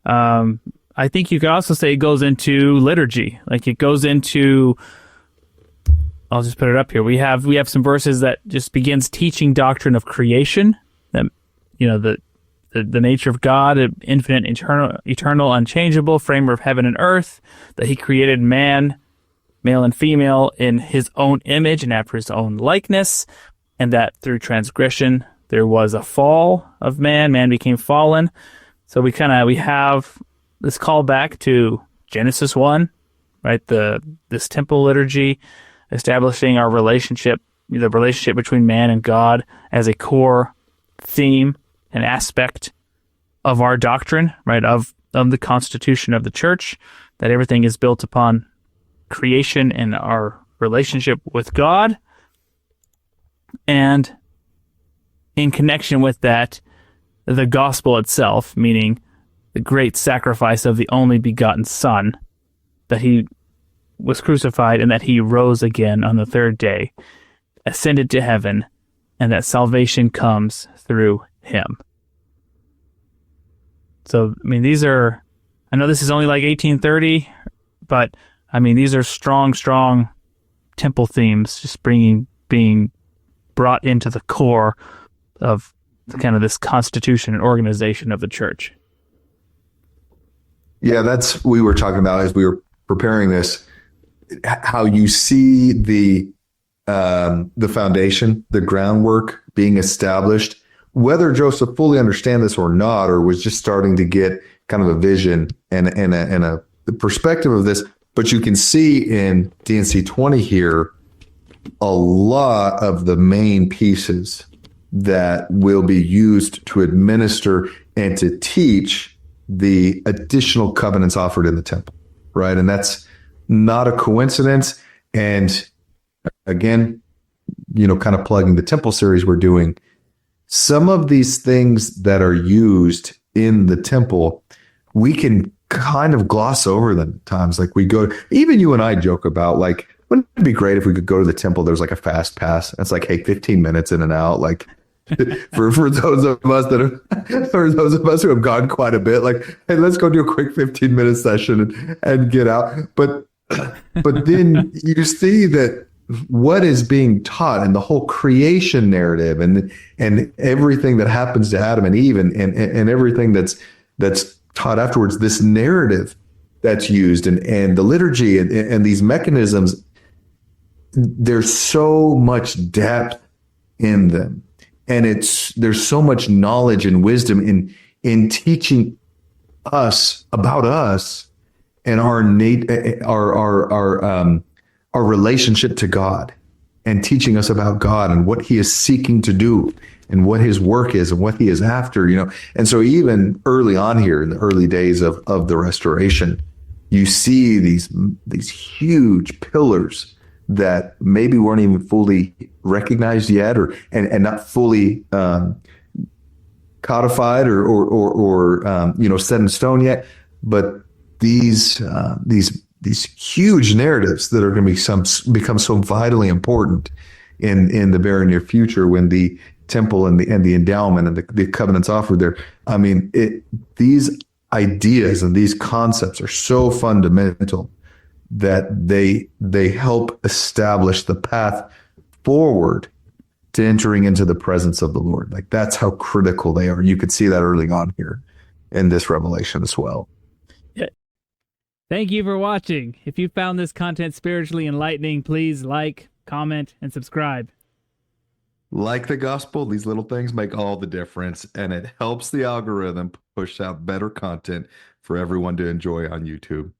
I think you could also say it goes into liturgy. Like it goes into, I'll just put it up here. We have some verses that just begins teaching doctrine of creation, that the nature of God, infinite, eternal, unchangeable, framer of heaven and earth, that he created man, male and female, in his own image and after his own likeness, and that through transgression there was a fall of man became fallen. So we have this callback to Genesis 1, right? This temple liturgy, establishing our relationship, the relationship between man and God as a core theme and aspect of our doctrine, right? Of the constitution of the church, that everything is built upon creation and our relationship with God. And in connection with that, the gospel itself, meaning the great sacrifice of the only begotten Son, that he was crucified and that he rose again on the third day, ascended to heaven, and that salvation comes through him. So, I mean, I know this is only like 1830, but I mean, these are strong temple themes, just being brought into the core of kind of this constitution and organization of the church. Yeah, we were talking about as we were preparing this, how you see the foundation, the groundwork being established, whether Joseph fully understand this or not, or was just starting to get kind of a vision and a perspective of this. But you can see in D&C 20 here, a lot of the main pieces that will be used to administer and to teach the additional covenants offered in the temple, right? And that's not a coincidence. And again, kind of plugging the temple series we're doing, some of these things that are used in the temple, we can kind of gloss over them at times. Like even you and I joke about, like, wouldn't it be great if we could go to the temple? There's like a fast pass. It's like, hey, 15 minutes in and out. Like for those of us who have gone quite a bit, like, hey, let's go do a quick 15-minute session and get out. But then you see that what is being taught and the whole creation narrative and everything that happens to Adam and Eve and everything that's taught afterwards, this narrative that's used and the liturgy and these mechanisms, there's so much depth in them. And there's so much knowledge and wisdom in teaching us about us and our relationship to God, and teaching us about God and what he is seeking to do and what his work is and what he is after, And so even early on here in the early days of the restoration, you see these huge pillars that maybe weren't even fully recognized yet, and not fully codified or set in stone yet. But these huge narratives that are going to become so vitally important in the very near future, when the temple and the endowment and the covenants offered there. I mean, these ideas and these concepts are so fundamental that they help establish the path forward to entering into the presence of the Lord. Like, that's how critical they are. You could see that early on here in this revelation as well. Yeah. Thank you for watching. If you found this content spiritually enlightening, please like, comment, and subscribe. Like the gospel, these little things make all the difference, and it helps the algorithm push out better content for everyone to enjoy on YouTube.